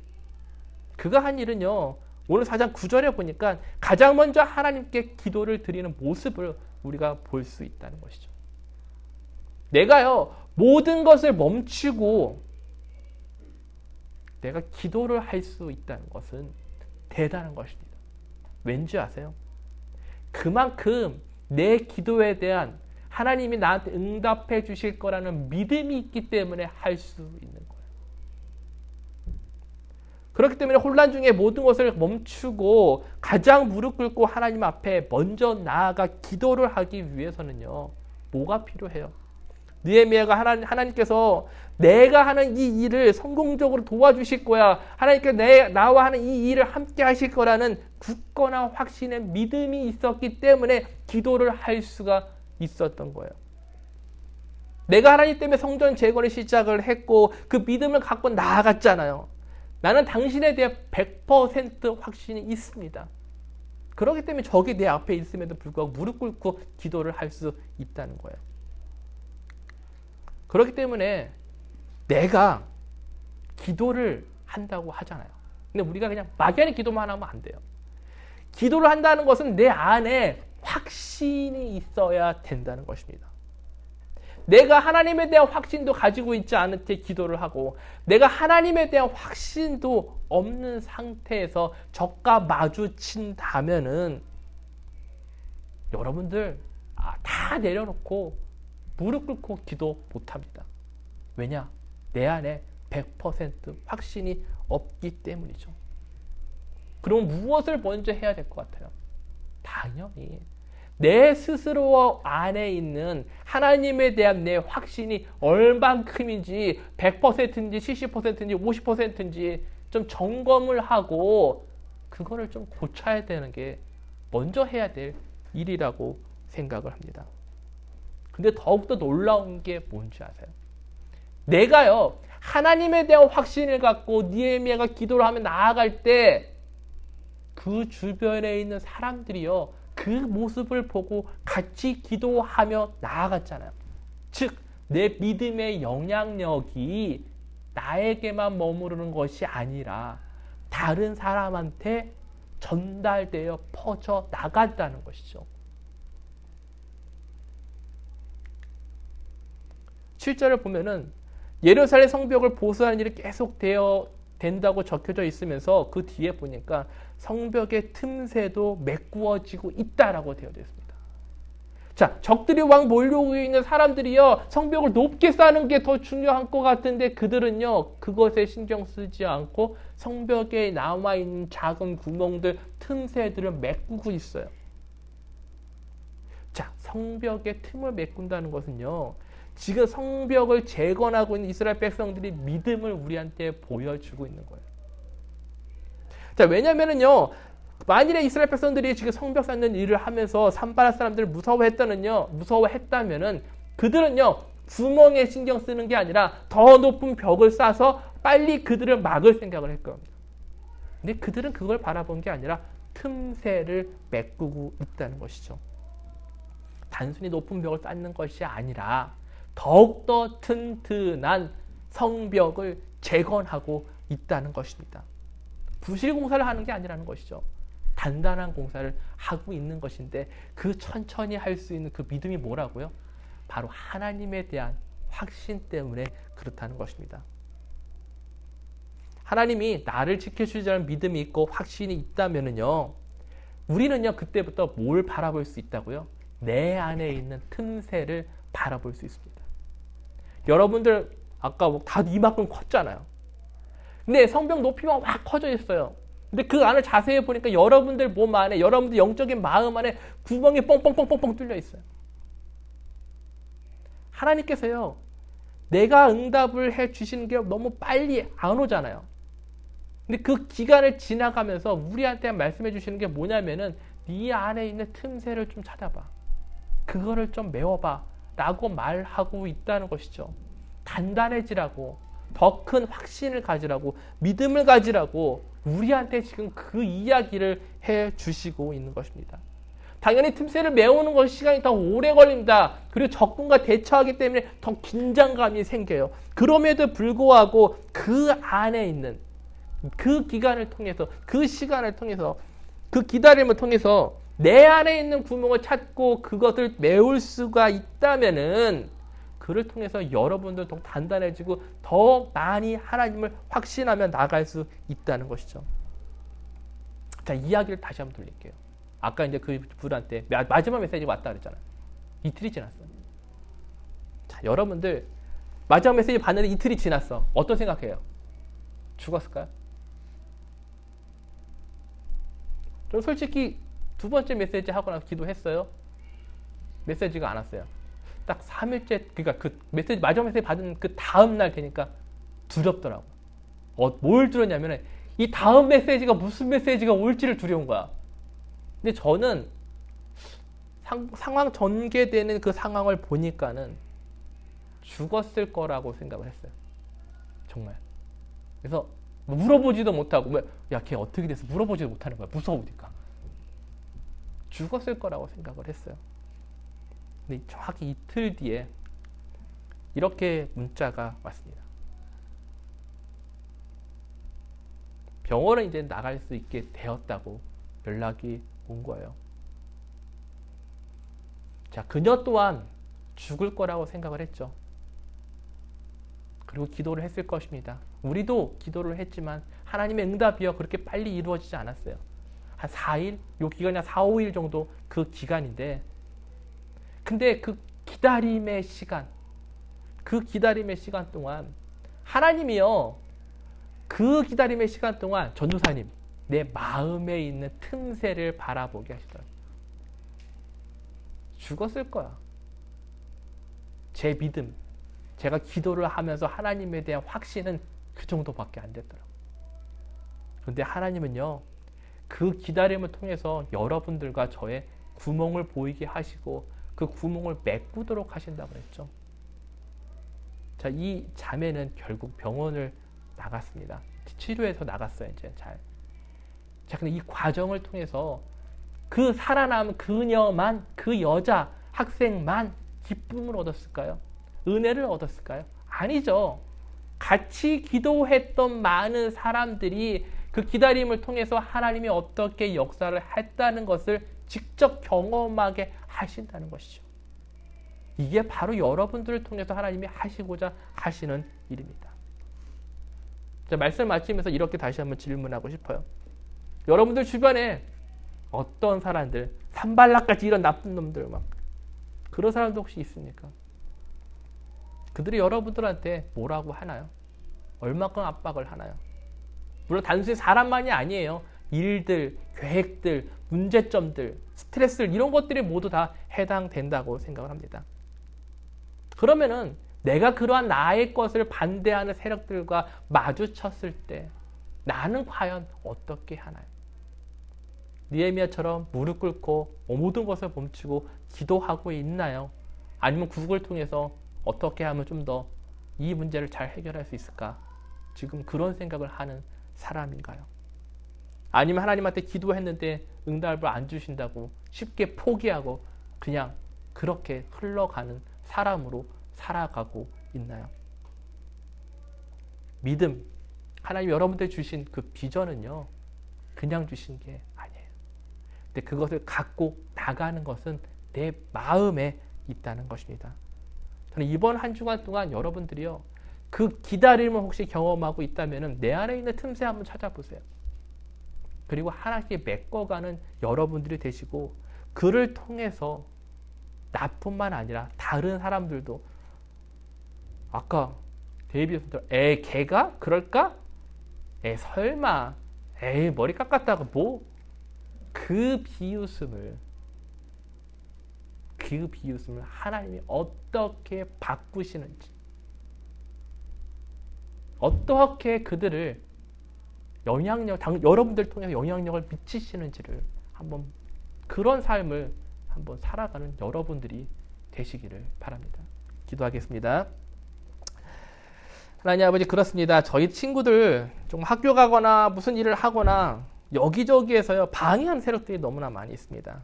그가 한 일은요 오늘 4장 9절에 보니까 가장 먼저 하나님께 기도를 드리는 모습을 우리가 볼 수 있다는 것이죠. 내가요 모든 것을 멈추고 내가 기도를 할 수 있다는 것은 대단한 것입니다. 왠지 아세요? 그만큼 내 기도에 대한 하나님이 나한테 응답해 주실 거라는 믿음이 있기 때문에 할 수 있는 거예요. 그렇기 때문에 혼란 중에 모든 것을 멈추고 가장 무릎 꿇고 하나님 앞에 먼저 나아가 기도를 하기 위해서는요. 뭐가 필요해요? 느헤미야가 하나님께서 내가 하는 이 일을 성공적으로 도와주실 거야. 하나님께 나와 하는 이 일을 함께 하실 거라는 굳건한 확신의 믿음이 있었기 때문에 기도를 할 수가 있었던 거예요. 내가 하나님 때문에 성전 재건을 시작을 했고 그 믿음을 갖고 나아갔잖아요. 나는 당신에 대해 100% 확신이 있습니다. 그렇기 때문에 적이 내 앞에 있음에도 불구하고 무릎 꿇고 기도를 할 수 있다는 거예요. 그렇기 때문에 내가 기도를 한다고 하잖아요. 근데 우리가 그냥 막연히 기도만 하면 안 돼요. 기도를 한다는 것은 내 안에 확신이 있어야 된다는 것입니다. 내가 하나님에 대한 확신도 가지고 있지 않은 채 기도를 하고 내가 하나님에 대한 확신도 없는 상태에서 적과 마주친다면은 여러분들 다 내려놓고 무릎 꿇고 기도 못합니다. 왜냐? 내 안에 100% 확신이 없기 때문이죠. 그럼 무엇을 먼저 해야 될 것 같아요? 당연히 내 스스로 안에 있는 하나님에 대한 내 확신이 얼만큼인지 100%인지 70%인지 50%인지 좀 점검을 하고 그거를 좀 고쳐야 되는 게 먼저 해야 될 일이라고 생각을 합니다. 근데 더욱더 놀라운 게 뭔지 아세요? 내가요 하나님에 대한 확신을 갖고 느헤미야가 기도를 하며 나아갈 때 그 주변에 있는 사람들이요 그 모습을 보고 같이 기도하며 나아갔잖아요. 즉, 내 믿음의 영향력이 나에게만 머무르는 것이 아니라 다른 사람한테 전달되어 퍼져 나간다는 것이죠. 7절을 보면은 예루살렘 성벽을 보수하는 일이 계속 된다고 적혀져 있으면서 그 뒤에 보니까 성벽의 틈새도 메꾸어지고 있다라고 되어져 있습니다. 자, 적들이 왕 몰려오고 있는 사람들이요, 성벽을 높게 쌓는 게 더 중요한 것 같은데 그들은요, 그것에 신경 쓰지 않고 성벽에 남아있는 작은 구멍들, 틈새들을 메꾸고 있어요. 자, 성벽의 틈을 메꾼다는 것은요, 지금 성벽을 재건하고 있는 이스라엘 백성들이 믿음을 우리한테 보여주고 있는 거예요. 자, 왜냐면은요, 만일에 이스라엘 백성들이 지금 성벽 쌓는 일을 하면서 산바라 사람들을 무서워했다면은 그들은요, 구멍에 신경 쓰는 게 아니라 더 높은 벽을 쌓아서 빨리 그들을 막을 생각을 할 겁니다. 근데 그들은 그걸 바라본 게 아니라 틈새를 메꾸고 있다는 것이죠. 단순히 높은 벽을 쌓는 것이 아니라 더욱더 튼튼한 성벽을 재건하고 있다는 것입니다. 부실 공사를 하는 게 아니라는 것이죠. 단단한 공사를 하고 있는 것인데 그 천천히 할 수 있는 그 믿음이 뭐라고요? 바로 하나님에 대한 확신 때문에 그렇다는 것입니다. 하나님이 나를 지켜주자는 믿음이 있고 확신이 있다면은요, 우리는요 그때부터 뭘 바라볼 수 있다고요? 내 안에 있는 틈새를 바라볼 수 있습니다. 여러분들 아까 다 이만큼 컸잖아요. 근데 성벽 높이만 확 커져 있어요. 근데 그 안을 자세히 보니까 여러분들 몸 안에, 여러분들 영적인 마음 안에 구멍이 뻥뻥뻥뻥뻥 뚫려 있어요. 하나님께서요, 내가 응답을 해 주시는 게 너무 빨리 안 오잖아요. 근데 그 기간을 지나가면서 우리한테 말씀해 주시는 게 뭐냐면은 네 안에 있는 틈새를 좀 찾아봐. 그거를 좀 메워봐. 라고 말하고 있다는 것이죠. 단단해지라고, 더 큰 확신을 가지라고, 믿음을 가지라고 우리한테 지금 그 이야기를 해 주시고 있는 것입니다. 당연히 틈새를 메우는 것 시간이 더 오래 걸립니다. 그리고 적군과 대처하기 때문에 더 긴장감이 생겨요. 그럼에도 불구하고 그 안에 있는 그 기간을 통해서, 그 시간을 통해서, 그 기다림을 통해서 내 안에 있는 구멍을 찾고 그것을 메울 수가 있다면은 그를 통해서 여러분들 더 단단해지고 더 많이 하나님을 확신하며 나갈 수 있다는 것이죠. 자, 이야기를 다시 한번 돌릴게요. 아까 이제 그 분한테 마지막 메시지 왔다 그랬잖아요. 이틀이 지났어요. 자, 여러분들 마지막 메시지 봤는데 이틀이 지났어. 어떤 생각해요? 죽었을까요? 저 솔직히 두 번째 메시지 하고 나서 기도했어요. 메시지가 안 왔어요. 딱 3일째, 그러니까 그 메시지, 마지막 메시지 받은 그 다음 날 되니까 두렵더라고. 뭘 두렵냐면은 이 다음 메시지가 무슨 메시지가 올지를 두려운 거야. 근데 저는 상황 전개되는 그 상황을 보니까는 죽었을 거라고 생각을 했어요. 정말. 그래서 물어보지도 못하고, 야, 걔 어떻게 돼서 물어보지도 못하는 거야. 무서우니까. 죽었을 거라고 생각을 했어요. 근데 정확히 이틀 뒤에 이렇게 문자가 왔습니다. 병원에 이제 나갈 수 있게 되었다고 연락이 온 거예요. 자, 그녀 또한 죽을 거라고 생각을 했죠. 그리고 기도를 했을 것입니다. 우리도 기도를 했지만 하나님의 응답이요, 그렇게 빨리 이루어지지 않았어요. 한 4일? 요 기간이 한 4, 5일 정도 그 기간인데, 근데 그 기다림의 시간 동안 하나님이요, 그 기다림의 시간 동안 전도사님, 내 마음에 있는 틈새를 바라보게 하시더라고요. 죽었을 거야. 제 믿음, 제가 기도를 하면서 하나님에 대한 확신은 그 정도밖에 안 됐더라고요. 그런데 하나님은요, 그 기다림을 통해서 여러분들과 저의 구멍을 보이게 하시고 그 구멍을 메꾸도록 하신다고 했죠. 자, 이 자매는 결국 병원을 나갔습니다. 치료해서 나갔어요, 이제 잘. 자, 근데 이 과정을 통해서 그 살아남은 그녀만, 그 여자 학생만 기쁨을 얻었을까요? 은혜를 얻었을까요? 아니죠. 같이 기도했던 많은 사람들이 그 기다림을 통해서 하나님이 어떻게 역사를 했다는 것을 직접 경험하게 하신다는 것이죠. 이게 바로 여러분들을 통해서 하나님이 하시고자 하시는 일입니다. 자, 말씀 마치면서 이렇게 다시 한번 질문하고 싶어요. 여러분들 주변에 어떤 사람들, 산발락같이 이런 나쁜 놈들 막 그런 사람도 혹시 있습니까? 그들이 여러분들한테 뭐라고 하나요? 얼마큼 압박을 하나요? 물론 단순히 사람만이 아니에요. 일들, 계획들, 문제점들, 스트레스들 이런 것들이 모두 다 해당된다고 생각을 합니다. 그러면은 내가 그러한 나의 것을 반대하는 세력들과 마주쳤을 때 나는 과연 어떻게 하나요? 느헤미야처럼 무릎 꿇고 모든 것을 멈추고 기도하고 있나요? 아니면 구국을 통해서 어떻게 하면 좀 더 이 문제를 잘 해결할 수 있을까? 지금 그런 생각을 하는 사람인가요? 아니면 하나님한테 기도했는데 응답을 안 주신다고 쉽게 포기하고 그냥 그렇게 흘러가는 사람으로 살아가고 있나요? 믿음, 하나님 여러분들 주신 그 비전은요, 그냥 주신 게 아니에요. 근데 그것을 갖고 나가는 것은 내 마음에 있다는 것입니다. 저는 이번 한 주간 동안 여러분들이요, 그 기다림을 혹시 경험하고 있다면 내 안에 있는 틈새 한번 찾아보세요. 그리고 하나님께 메꿔가는 여러분들이 되시고, 그를 통해서 나뿐만 아니라 다른 사람들도, 아까 데이비드 걔가 그럴까? 설마 머리 깎았다가 뭐? 그 비웃음을 하나님이 어떻게 바꾸시는지, 어떻게 그들을 여러분들 통해서 영향력을 미치시는지를 한번, 그런 삶을 한번 살아가는 여러분들이 되시기를 바랍니다. 기도하겠습니다. 하나님 아버지, 그렇습니다. 저희 친구들 좀 학교 가거나 무슨 일을 하거나 여기저기에서요, 방해하는 세력들이 너무나 많이 있습니다.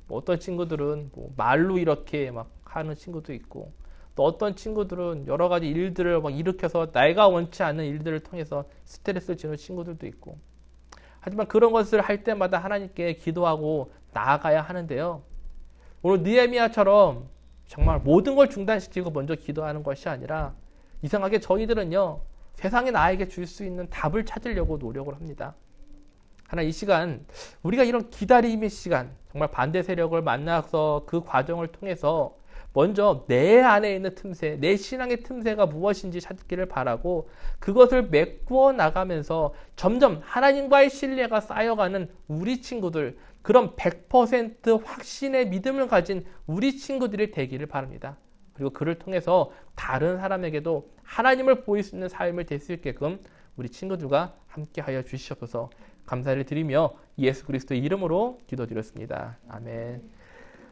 어떤 친구들은 말로 이렇게 막 하는 친구도 있고, 또 어떤 친구들은 여러 가지 일들을 막 일으켜서 내가 원치 않는 일들을 통해서 스트레스를 주는 친구들도 있고, 하지만 그런 것을 할 때마다 하나님께 기도하고 나아가야 하는데요, 오늘 느헤미야처럼 정말 모든 걸 중단시키고 먼저 기도하는 것이 아니라, 이상하게 저희들은요, 세상에 나에게 줄 수 있는 답을 찾으려고 노력을 합니다. 하나 이 시간, 우리가 이런 기다림의 시간, 정말 반대 세력을 만나서 그 과정을 통해서 먼저 내 안에 있는 틈새, 내 신앙의 틈새가 무엇인지 찾기를 바라고, 그것을 메꾸어 나가면서 점점 하나님과의 신뢰가 쌓여가는 우리 친구들, 그런 100% 확신의 믿음을 가진 우리 친구들이 되기를 바랍니다. 그리고 그를 통해서 다른 사람에게도 하나님을 보일 수 있는 삶을 될 수 있게끔 우리 친구들과 함께하여 주시옵소서. 감사를 드리며 예수 그리스도의 이름으로 기도드렸습니다. 아멘.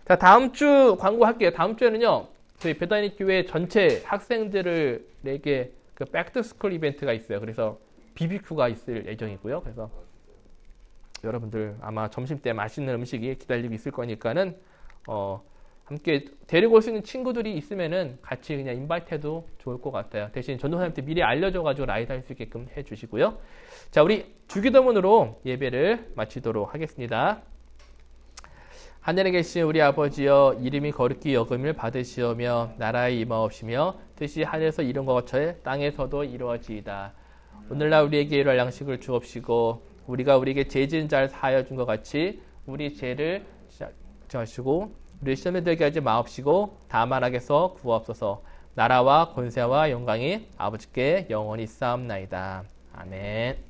자, 다음 주 광고할게요. 다음 주에는요, 저희 베다니 교회 전체 학생들에게 그 백투스쿨 이벤트가 있어요. 그래서 BBQ가 있을 예정이고요. 그래서 여러분들 아마 점심때 맛있는 음식이 기다리고 있을 거니까는 함께 데리고 올 수 있는 친구들이 있으면은 같이 그냥 인바이트해도 좋을 것 같아요. 대신 전도사님한테 미리 알려줘가지고 라이드 할 수 있게끔 해주시고요. 자, 우리 주기도문으로 예배를 마치도록 하겠습니다. 하늘에 계신 우리 아버지여, 이름이 거룩히 여김을 받으시오며 나라의 임하옵시며 뜻이 하늘에서 이룬 것 같이 땅에서도 이루어지이다. 오늘날 우리에게 일할 양식을 주옵시고, 우리가 우리에게 죄 지은 자를 사하여 준 것 같이 우리 죄를 정하시고, 우리 시험에 들게 하지 마옵시고 다만 악에서 구하옵소서. 나라와 권세와 영광이 아버지께 영원히 쌓옵나이다. 아멘.